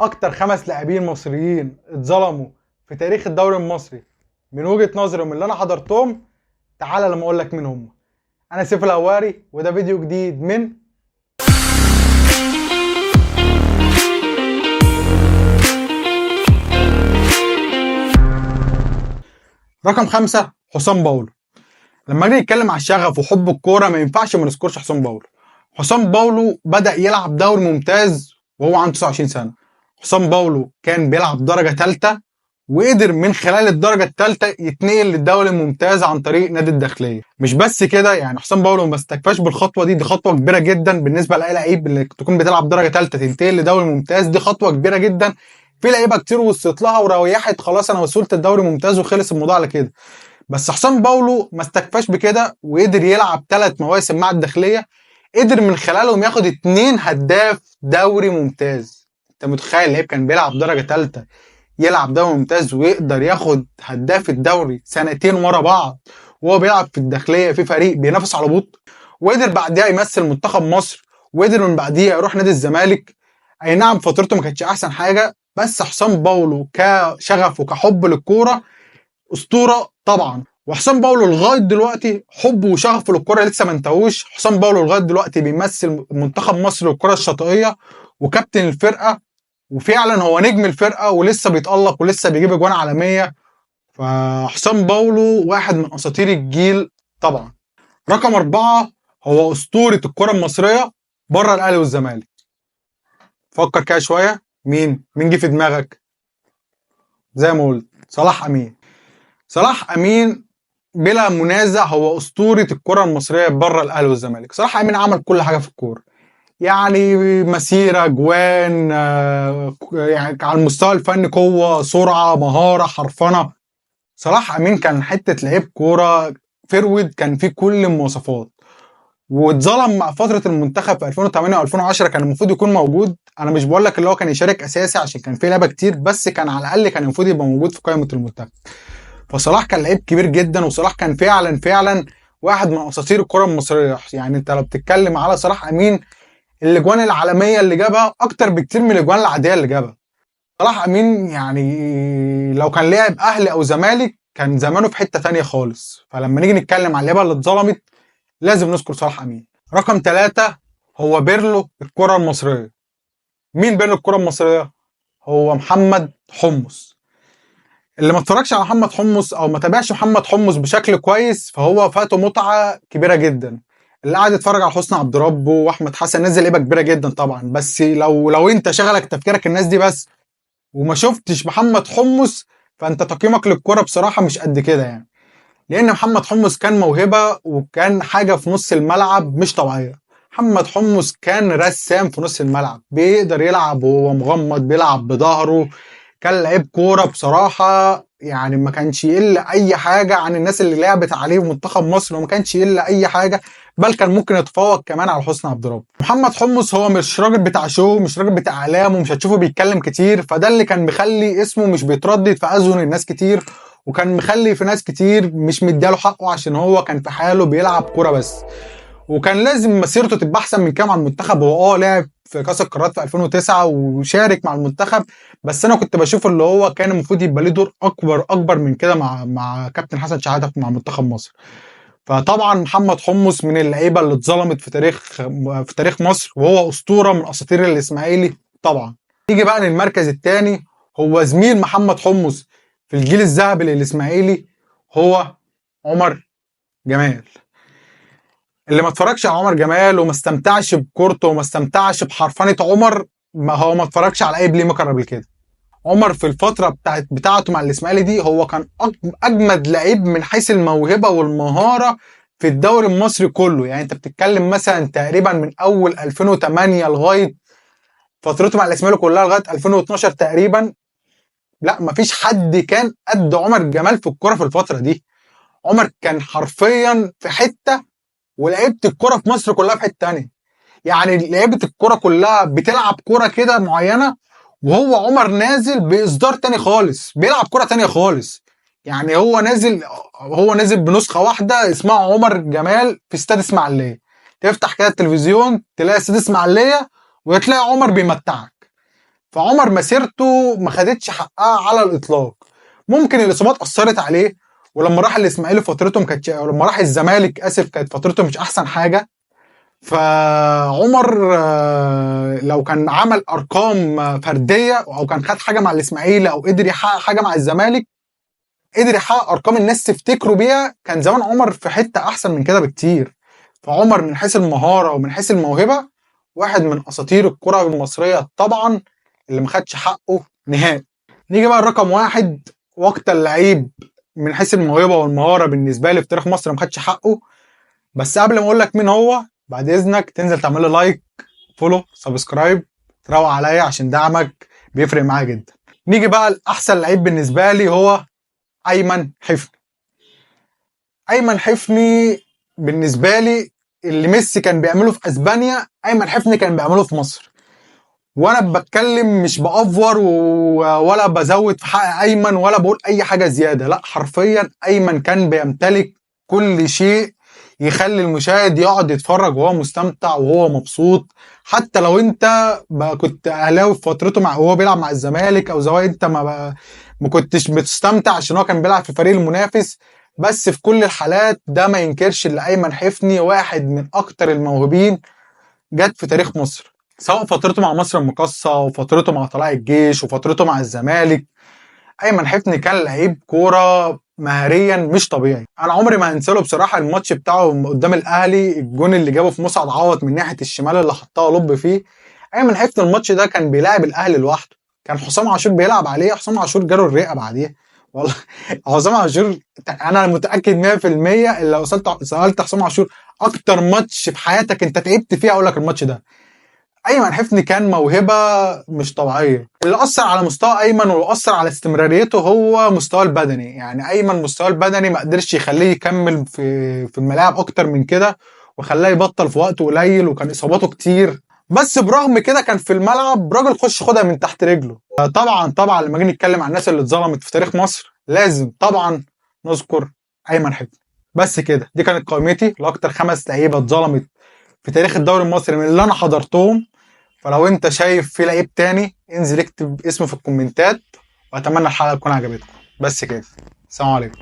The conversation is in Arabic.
اكتر 5 لاعبين مصريين اتظلموا في تاريخ الدوري المصري من وجهة نظري ومن اللي انا حضرتهم. تعالى لما اقول لك مين هم. انا سيف الهواري وده فيديو جديد من رقم 5 حسام باولو. لما نيجي نتكلم على الشغف وحب الكوره ما ينفعش ما نذكرش حسام باولو. حسام باولو بدأ يلعب دوري ممتاز وهو عنده 29 سنة. حسام باولو كان بيلعب درجة ثالثة وقدر من خلال الدرجة الثالثة يتنقل للدوري الممتاز عن طريق نادي الداخلية. مش بس كده، يعني حسام باولو ما استكفاش بالخطوة دي خطوة كبيرة جدا بالنسبة لأي لعيب اللي تكون بتلعب درجة ثالثة تنتقل لدوري ممتاز. دي خطوة كبيرة جدا، في لعيبة كتير وصلت لها وريحت خلاص انا وصلت الدوري ممتاز وخلص الموضوع على كده. بس حسام باولو ما استكفاش بكده وقدر يلعب 3 مواسم مع الداخلية، قدر من خلالهم ياخد 2 هداف دوري ممتاز. انت متخيل لعيب كان بيلعب درجة ثالثة يلعب دوري ممتاز ويقدر ياخد هداف الدوري 2 ورا بعض وهو بيلعب في الداخلية في فريق بينافس على الهبوط؟ وقدر بعدها يمثل منتخب مصر، وقدر من بعديها يروح نادي الزمالك. اي نعم فترته ما كانتش احسن حاجة، بس حسام باولو كشغف وكحب للكورة اسطورة طبعا. وحسام باولو لغايه دلوقتي حبه وشغفه للكره لسه ما انتهوش. حسام باولو لغايه دلوقتي بيمثل منتخب مصر للكره الشاطئيه وكابتن الفرقه، وفعلا هو نجم الفرقه ولسه بيتالق ولسه بيجيب اجوان عالميه. فحسام باولو واحد من اساطير الجيل طبعا. رقم 4 هو اسطوره الكره المصريه بره الاهلي والزمالك. فكر كده شويه، مين جه في دماغك؟ زي ما قلت صلاح امين. صلاح امين بلا منازع هو اسطوره الكره المصريه بره الاهلي والزمالك. صلاح امين عمل كل حاجه في الكوره، يعني مسيره، جوان، يعني على المستوى الفني قوه، سرعه، مهاره، حرفنه. صلاح امين كان حته لعيب كوره فرود، كان فيه كل المواصفات. واتظلم مع فتره المنتخب في 2008 و2010، كان المفروض يكون موجود. انا مش بقول لك اللي هو كان يشارك اساسي عشان كان فيه لعبه كتير، بس كان على الاقل كان المفروض يبقى موجود في قائمه المنتخب. فصلاح كان لعيب كبير جدا، وصلاح كان فعلا واحد من اساطير الكره المصريه. يعني انت لو بتتكلم على صلاح امين، الاجوان العالميه اللي جابها اكتر بكتير من الاجوان العاديه اللي جابها. صلاح امين يعني لو كان لعب اهلي او زمالك كان زمانه في حته ثانيه خالص. فلما نيجي نتكلم على اللعيبه اللي اتظلمت لازم نذكر صلاح امين. رقم 3 هو بيرلو الكره المصريه. مين بيرلو الكره المصريه؟ هو محمد حمص. اللي ما اتفرجش على محمد حمص او ما تابعش محمد حمص بشكل كويس فهو فاته متعه كبيره جدا. اللي قاعد يتفرج على حسني عبد ربه واحمد حسن نزل لعيبه كبيره جدا طبعا، بس لو انت شغلك تفكيرك الناس دي بس وما شفتش محمد حمص فانت تقييمك للكوره بصراحه مش قد كده يعني. لان محمد حمص كان موهبه وكان حاجه في نص الملعب مش طبيعيه. محمد حمص كان رسام في نص الملعب، بيقدر يلعب وهو مغمض، بيلعب بظهره. كان لعيب كوره بصراحه، يعني ما كانش يقل اي حاجه عن الناس اللي لعبت عليه في منتخب مصر، وما كانش يقل اي حاجه، بل كان ممكن يتفوق كمان على حسني عبد ربه. محمد حمص هو مش راجل بتاع شو، مش راجل بتاع اعلام، ومش هتشوفه بيتكلم كتير، فده اللي كان مخلي اسمه مش بيتردد في اذهن الناس كتير، وكان مخلي في ناس كتير مش مدياله حقه عشان هو كان في حاله بيلعب كوره بس. وكان لازم مسيرته تبقى احسن من كده مع المنتخب. هو لعب في كاس القارات في 2009 وشارك مع المنتخب، بس انا كنت بشوف اللي هو كان المفروض يبقى ليه دور اكبر من كده مع كابتن حسن شحاته مع منتخب مصر. فطبعا محمد حمص من اللعيبه اللي اتظلمت في تاريخ مصر، وهو اسطوره من اساطير الاسماعيلي طبعا. نيجي بقى للمركز الثاني، هو زميل محمد حمص في الجيل الذهبي للاسماعيلي، هو عمر جمال. اللي ما اتفرجش على عمر جمال وما استمتعش بكورته وما استمتعش بحرفنه عمر، ما اتفرجش على اي بلاي ميكر قبل كده. عمر في الفتره بتاعته مع الاسماعيلي دي هو كان اجمد لعيب من حيث الموهبه والمهاره في الدوري المصري كله. يعني انت بتتكلم مثلا تقريبا من اول 2008 لغايه فترته مع الاسماعيلي كلها لغايه 2012 تقريبا، لا مفيش حد كان قد عمر جمال في الكوره في الفتره دي. عمر كان حرفيا في حته، ولعيبه الكوره في مصر كلها في حته ثانيه. يعني لعيبه الكوره كلها بتلعب كوره كده معينه، وهو عمر نازل باصدار تاني خالص، بيلعب كوره تانيه خالص. يعني هو نازل بنسخه واحده اسمها عمر جمال في استاد اسماعيليه. تفتح كده التلفزيون تلاقي استاد اسماعيليه وتلاقي عمر بيمتعك. فعمر مسيرته ما خدتش حقها على الاطلاق. ممكن الاصابات اثرت عليه، ولما راح الاسماعيلي فترته ما كانتش، لما راح الزمالك اسف كانت فترته مش احسن حاجه. فعمر لو كان عمل ارقام فرديه او كان خد حاجه مع الاسماعيلي او قدر يحقق حاجه مع الزمالك، قدر يحقق ارقام الناس تفتكره بيها، كان زمان عمر في حته احسن من كده بكتير. فعمر من حيث المهاره ومن حيث الموهبه واحد من اساطير الكره المصريه طبعا، اللي ما خدش حقه نهائي. نيجي بقى الرقم واحد واكتر لعيب من حيث الموهبه والمهاره بالنسبه لي في تاريخ مصر ما خدش حقه. بس قبل ما اقول لك مين هو، بعد اذنك تنزل تعمل لي لايك، فولو، سبسكرايب، تروق عليا عشان دعمك بيفرق معايا جدا. نيجي بقى لاحسن لعيب بالنسبه لي، هو ايمن حفني. ايمن حفني بالنسبه لي اللي ميسي كان بيعمله في اسبانيا ايمن حفني كان بيعمله في مصر. وانا بتكلم مش بافور ولا بزود في حق ايمن ولا بقول اي حاجه زياده، لا حرفيا ايمن كان بيمتلك كل شيء يخلي المشاهد يقعد يتفرج وهو مستمتع وهو مبسوط. حتى لو انت كنت اهلاوي في فترته مع وهو بيلعب مع الزمالك او زوايا، انت ما كنتش بتستمتع عشان هو كان بيلعب في الفريق المنافس. بس في كل الحالات ده ما ينكرش ان ايمن حفني واحد من اكتر الموهوبين جت في تاريخ مصر، سواء فترته مع مصر المقاصة وفترته مع طلائع الجيش وفترته مع الزمالك. ايمن حفني كان لعيب كوره مهاريا مش طبيعي. انا عمري ما هنسى له بصراحه الماتش بتاعه قدام الاهلي، الجون اللي جابه في مسعد عوض من ناحيه الشمال اللي حطها لوب فيه. ايمن حفني الماتش ده كان بيلاعب الاهلي لوحده، كان حسام عاشور بيلعب عليه، حسام عاشور جاله الرئه بعديه والله. حسام عاشور انا متاكد 100% ان لو سالت حسام عاشور اكتر ماتش في حياتك انت تعبت فيه اقول لك الماتش ده. ايمن حفني كان موهبه مش طبيعيه. اللي اثر على مستوى ايمن واثر على استمراريته هو مستواه البدني. يعني ايمن مستواه البدني ما قدرش يخليه يكمل في الملاعب اكتر من كده، وخلاه يبطل في وقت قليل، وكان اصاباته كتير. بس برغم كده كان في الملعب راجل خش خدها من تحت رجله. طبعا لما نيجي نتكلم عن الناس اللي اتظلمت في تاريخ مصر لازم طبعا نذكر ايمن حفني. بس كده دي كانت قائمتي لاكتر 5 لعيبه اتظلمت في تاريخ الدوري المصري من اللي انا حضرتهم. فلو انت شايف في لعيب تاني انزل اكتب اسمه في الكومنتات، واتمنى الحلقه تكون عجبتكم. بس كده، السلام عليكم.